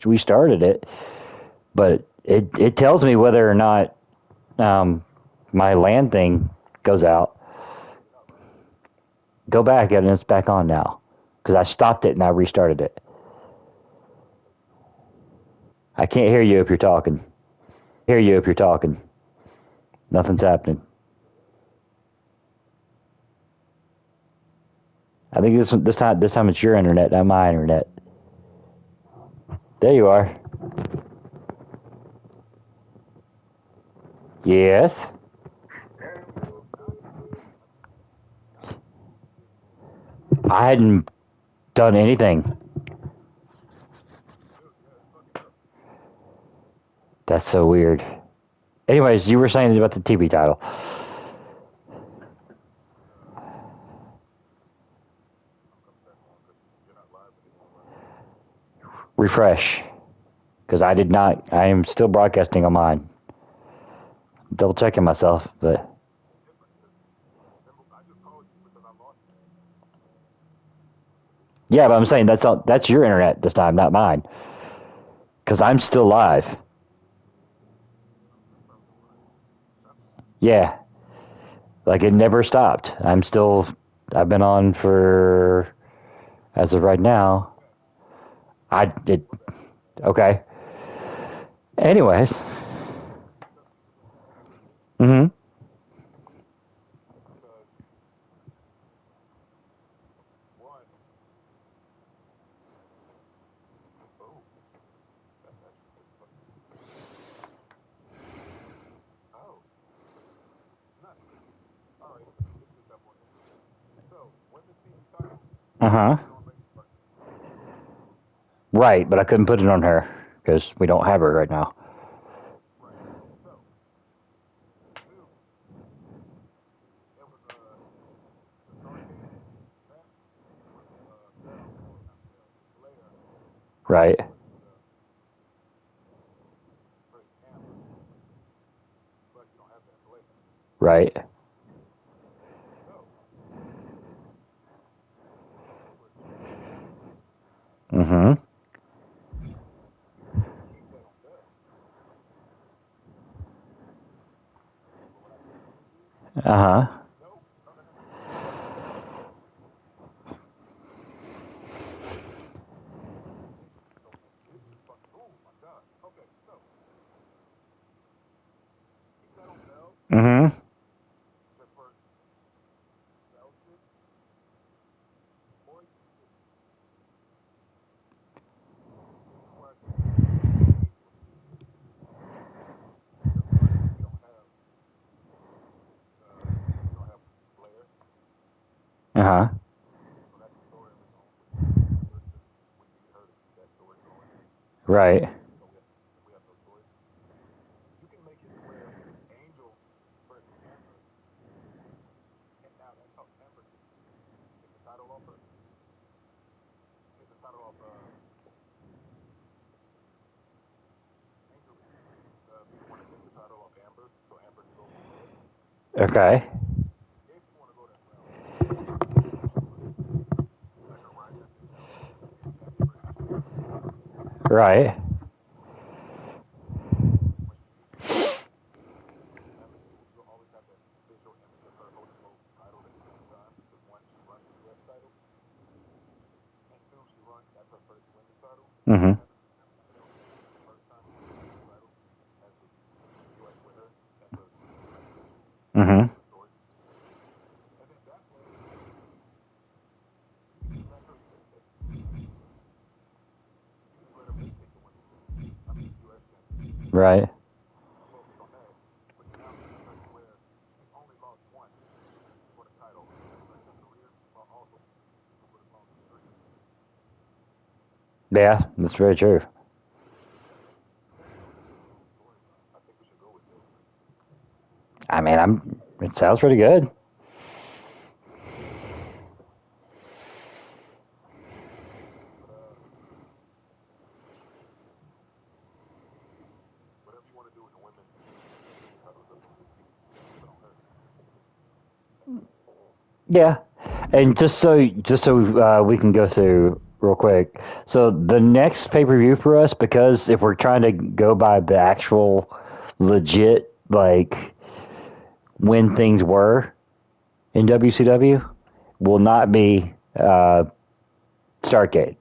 restarted it, but it tells me whether or not my LAN thing goes out. Go back and it's back on now because I stopped it and I restarted it. I can't hear you if you're talking. Nothing's happening. I think this time it's your internet, not my internet. There you are. Yes. I hadn't done anything. That's so weird. Anyways, you were saying about the TV title. Refresh. Because I did not. I am still broadcasting on mine. Double checking myself, but. Yeah, but I'm saying that's your internet this time, not mine. Because I'm still live. Yeah. Like it never stopped. I've been on for, as of right now. Okay. Anyways. Mm-hmm. Uh-huh. Right, but I couldn't put it on her because we don't have her right now. Right. Right. Mm-hmm. Uh-huh. Mm-hmm. Uh-huh. Right. Okay. Right. Mm-hmm. Mm-hmm. Right. Yeah, that's very true. I mean, it sounds pretty good. Yeah. And just so we can go through real quick. So the next pay per view for us, because if we're trying to go by the actual legit like when things were in WCW, will not be Stargate.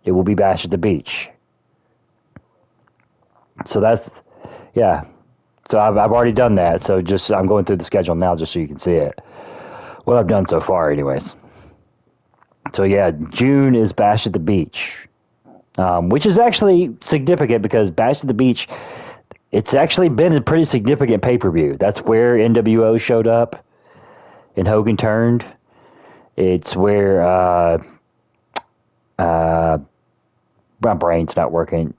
It will be Bash at the Beach. So that's yeah. So I've already done that. So just I'm going through the schedule now just so you can see it. What I've done so far, anyways. So yeah, June is Bash at the Beach, which is actually significant because Bash at the Beach, it's actually been a pretty significant pay-per-view. That's where NWO showed up and Hogan turned. It's where my brain's not working.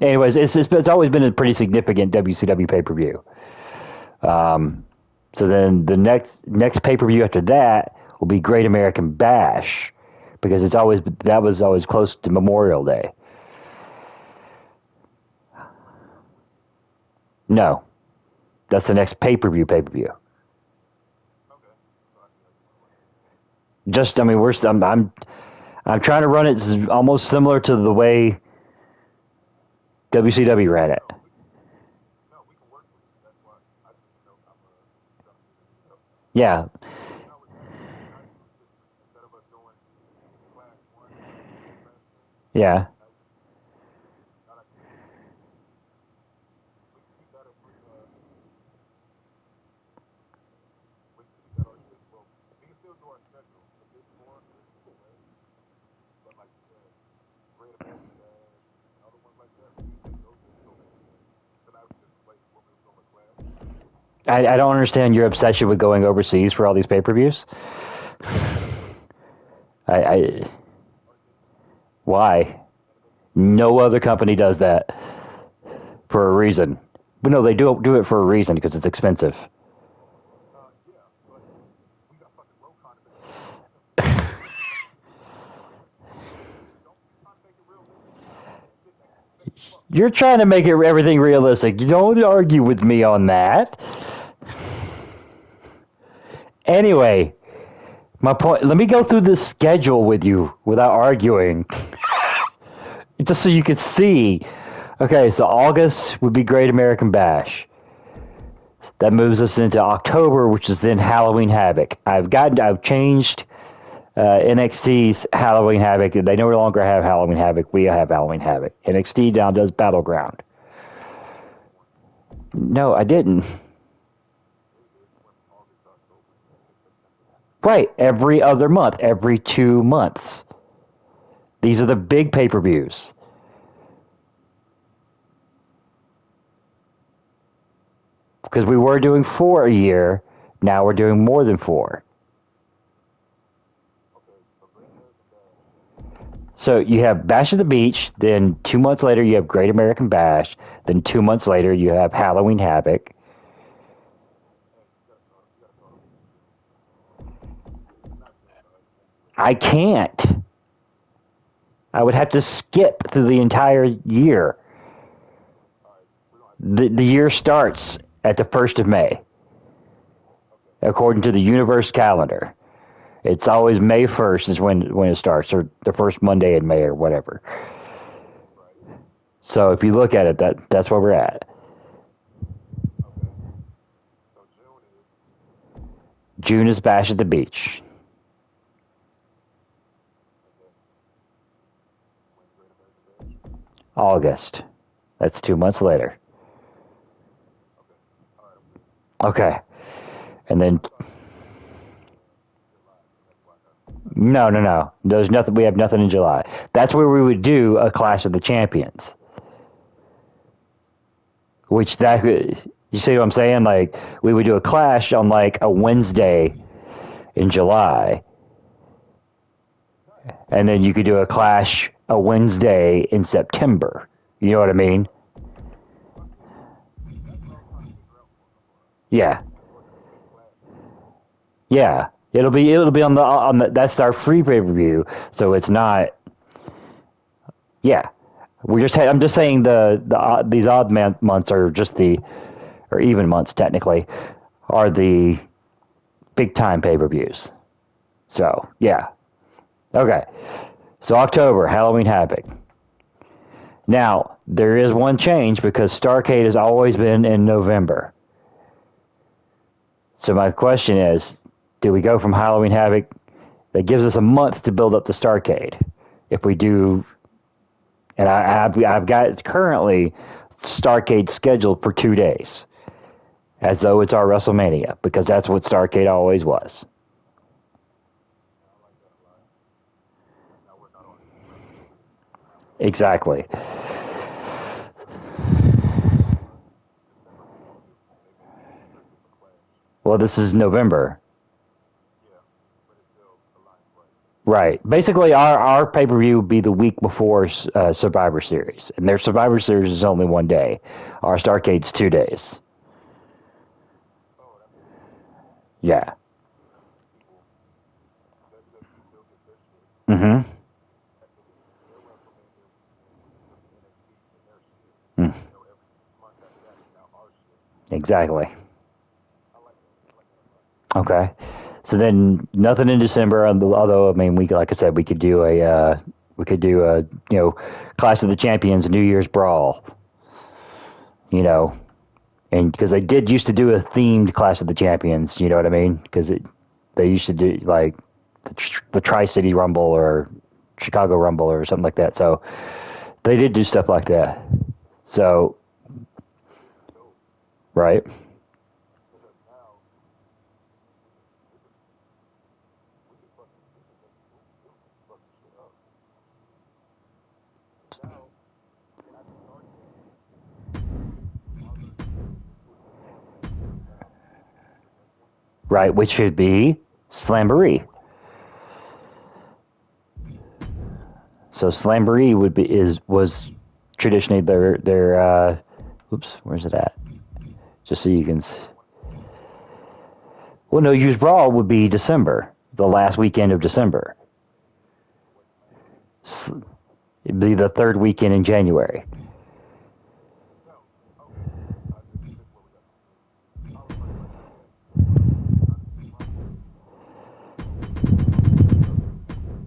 Anyways, it's always been a pretty significant WCW pay-per-view. So then the next pay-per-view after that will be Great American Bash, because that was always close to Memorial Day. No, that's the next pay-per-view. Just I mean I'm trying to run it almost similar to the way WCW ran it. Yeah, yeah. I don't understand your obsession with going overseas for all these pay-per-views. I why? No other company does that for a reason. But no, they do it for a reason because it's expensive. You're trying to make everything realistic. You don't argue with me on that. Anyway, my point. Let me go through this schedule with you without arguing, just so you could see. Okay, so August would be Great American Bash. That moves us into October, which is then Halloween Havoc. I've changed NXT's Halloween Havoc. They no longer have Halloween Havoc. We have Halloween Havoc. NXT now does Battleground. No, I didn't. Right, every other month, every 2 months. These are the big pay-per-views. Because we were doing 4 a year, now we're doing more than 4. So you have Bash at the Beach, then 2 months later you have Great American Bash, then 2 months later you have Halloween Havoc. I can't. I would have to skip through the entire year. The year starts at the 1st of May, according to the universe calendar. It's always May 1st is when it starts, or the first Monday in May or whatever. So if you look at it, that's where we're at. June is Bash at the Beach. August. That's 2 months later. Okay. And then no. There's nothing. We have nothing in July. That's where we would do a Clash of the Champions. Which that you see what I'm saying? Like we would do a Clash on like a Wednesday in July, and then you could do a Clash a Wednesday in September. You know what I mean? Yeah, yeah. It'll be on the that's our free pay per view. So it's not. Yeah, I'm just saying these months are just or even months technically are the big time pay per views. So yeah. Okay. So October, Halloween Havoc. Now, there is one change because Starcade has always been in November. So my question is, do we go from Halloween Havoc? That gives us a month to build up the Starcade. If we do, and I've got currently Starcade scheduled for 2 days, as though it's our WrestleMania, because that's what Starcade always was. Exactly. Well, this is November. Right. Basically, our pay per view would be the week before Survivor Series, and their Survivor Series is only 1 day. Our Starcade's 2 days. Yeah. Mm-hmm. Mm. Exactly. Okay. So then nothing in December. Although I mean, we like I said, we could do a Clash of the Champions New Year's Brawl. You know, and because they did used to do a themed Clash of the Champions. You know what I mean? Because they used to do like the Tri City Rumble or Chicago Rumble or something like that. So they did do stuff like that. So right, right, which should be Slamboree. So Slamboree would be is was traditionally their oops, where's it at? Just so you can. Well, No Use Brawl would be December, the last weekend of December. It'd be the third weekend in January.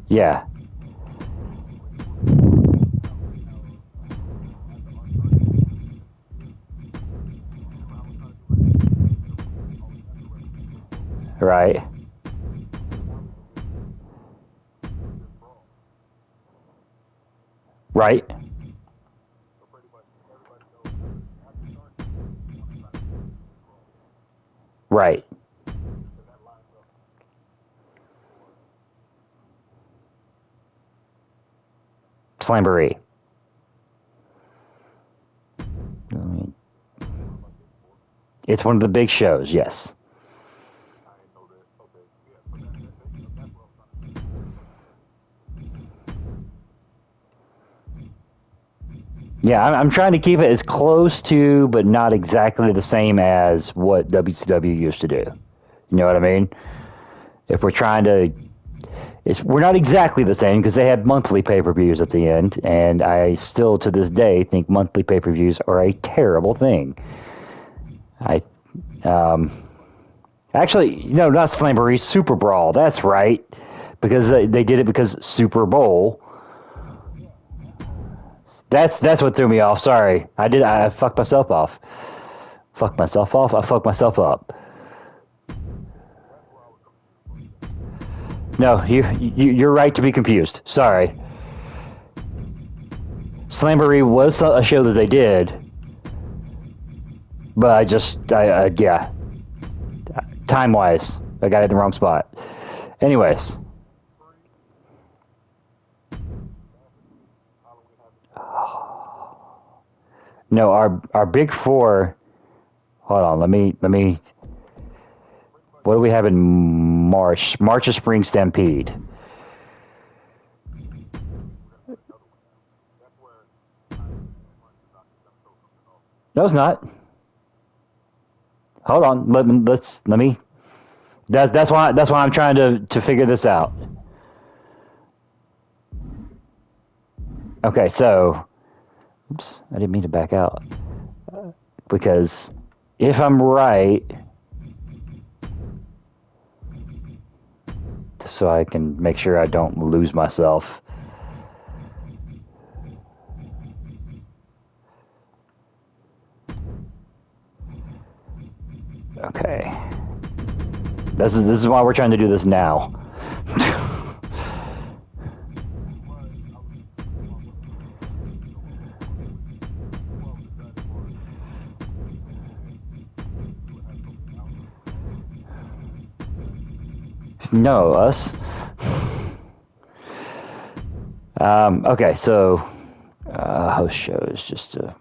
Yeah, right, right, right. Slamboree. I mean, it's one of the big shows. Yes. Yeah, I'm trying to keep it as close to, but not exactly the same as what WCW used to do. You know what I mean? If we're trying to, we're not exactly the same because they had monthly pay-per-views at the end, and I still to this day think monthly pay-per-views are a terrible thing. I um, actually, no, not Slamboree, Super Brawl. That's right, because they did it because Super Bowl. That's what threw me off. Sorry, I fucked myself off. Fucked myself off. I fucked myself up. No, you're right to be confused. Sorry. Slamboree was a show that they did, but yeah, time wise, I got it in the wrong spot. Anyways, no, our big four. Hold on, let me. What do we have in March? March of Spring Stampede. No, it's not. Hold on. Let me. That's why I'm trying to figure this out. Okay, so oops, I didn't mean to back out because if I'm right, so I can make sure I don't lose myself. Okay. This is why we're trying to do this now. No, us. Okay, so host shows just to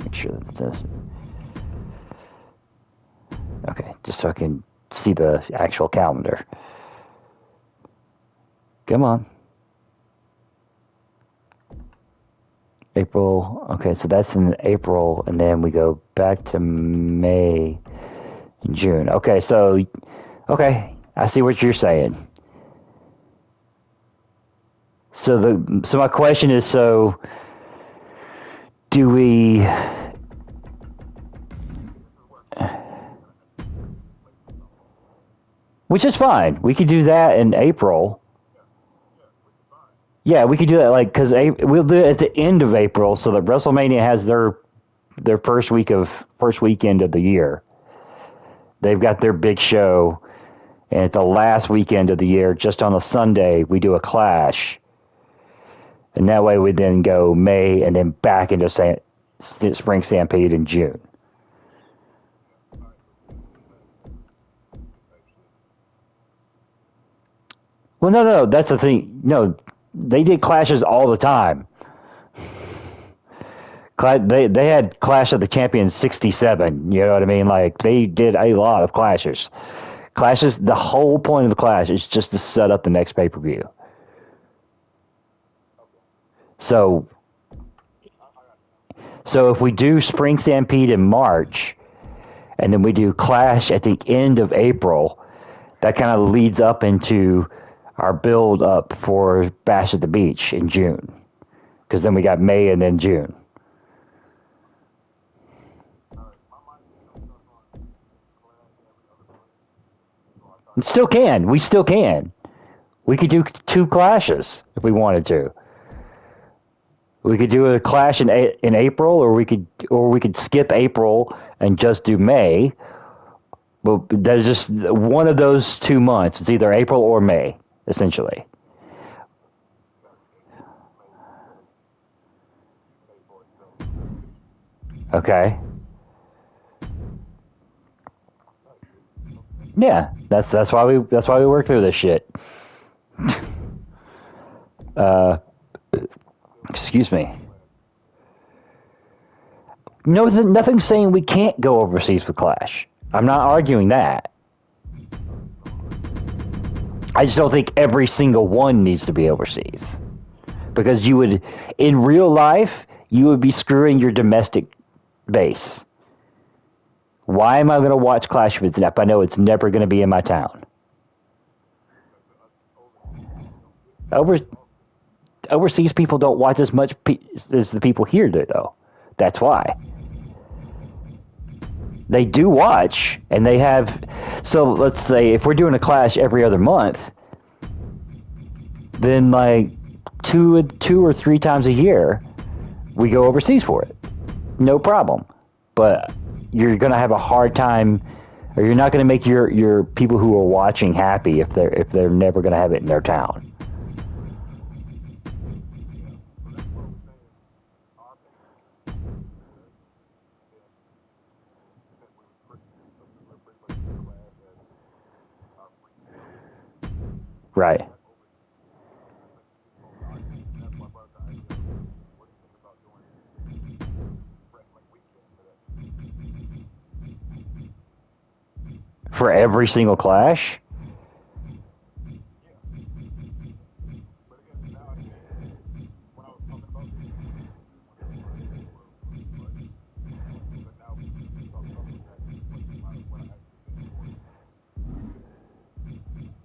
make sure that this. Okay, just so I can see the actual calendar. Come on. April. Okay, so that's in April, and then we go back to May and June. Okay, so okay, I see what you're saying. So my question is, so do we? Which is fine. We could do that in April. Yeah, we could do that because we'll do it at the end of April, so that WrestleMania has their first weekend of the year. They've got their big show, and at the last weekend of the year, just on a Sunday, we do a Clash, and that way we then go May and then back into Spring Stampede in June. Well, no, that's the thing. No, they did clashes all the time. They had Clash of the Champions '67. You know what I mean? Like they did a lot of clashes. Clashes. The whole point of the clash is just to set up the next pay per view. So, so if we do Spring Stampede in March, and then we do Clash at the end of April, that kind of leads up into our build up for Bash at the Beach in June, because then we got May and then June. Still can. We still can. We could do two clashes if we wanted to. We could do a clash in April, or we could skip April and just do May. But there's just one of those 2 months. It's either April or May, essentially. Okay. Yeah, that's why we work through this shit. Uh, excuse me. No, nothing's saying we can't go overseas with Clash. I'm not arguing that. I just don't think every single one needs to be overseas. Because you would, in real life, you would be screwing your domestic base. Why am I going to watch Clash if I know it's never going to be in my town? Over, Overseas people don't watch as much as the people here do, though. That's why. They do watch, and they have. So let's say if we're doing a Clash every other month, then like two or three times a year, we go overseas for it. No problem. But you're going to have a hard time, or you're not going to make your people who are watching happy if they're never going to have it in their town. Right. For every single Clash?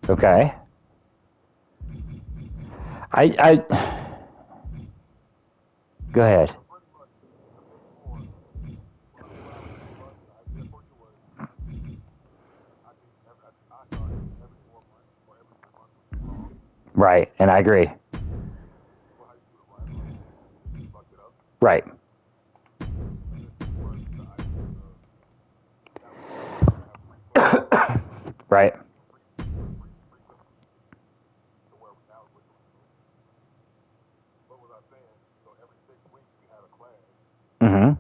Okay. I go ahead. Right, and I agree. Right. Right. Mm-hmm.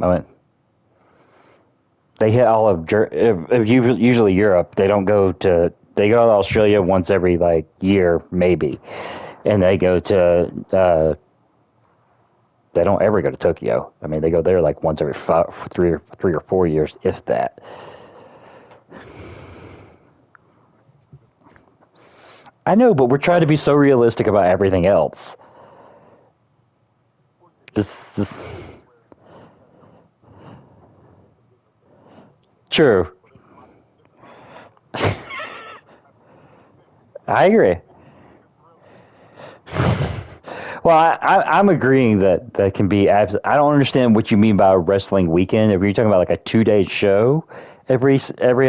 I mean, they hit all of usually Europe. They don't go to. They go to Australia once every like year, maybe, and they go to. They don't ever go to Tokyo. I mean, they go there like once every 3 or 4 years, if that. I know, but we're trying to be so realistic about everything else. This true. I agree. Well, I'm agreeing that that can be. I don't understand what you mean by a wrestling weekend. If you're talking about like a 2 day show every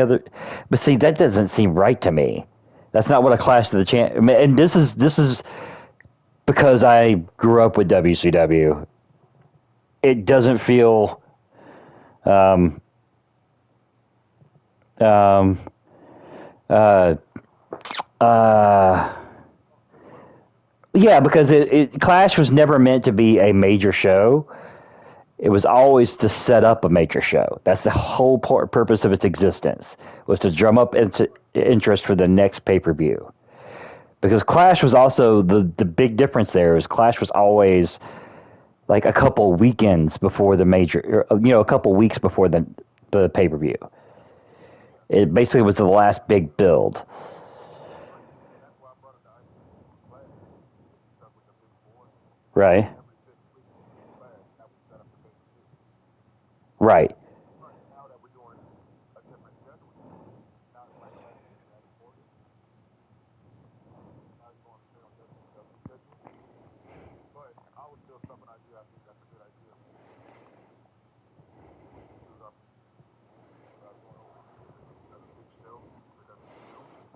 other, but see that doesn't seem right to me. That's not what a Clash of the Champ. I mean, and this is because I grew up with WCW. It doesn't feel um, um, uh, uh, yeah, because Clash was never meant to be a major show. It was always to set up a major show. That's the whole purpose of its existence, was to drum up interest for the next pay-per-view. Because Clash was also the big difference there is Clash was always like a couple weekends before the major, a couple weeks before the pay-per-view. It basically was the last big build. Right. Right.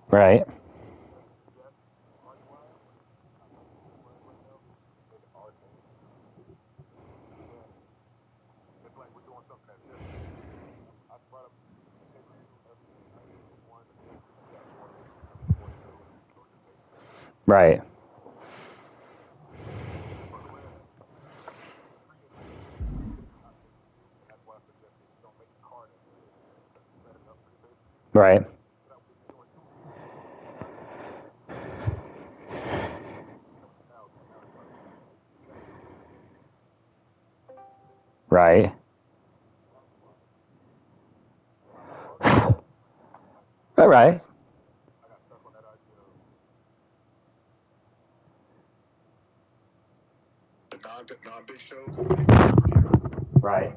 Right. Right. Right. Right. All right. Right.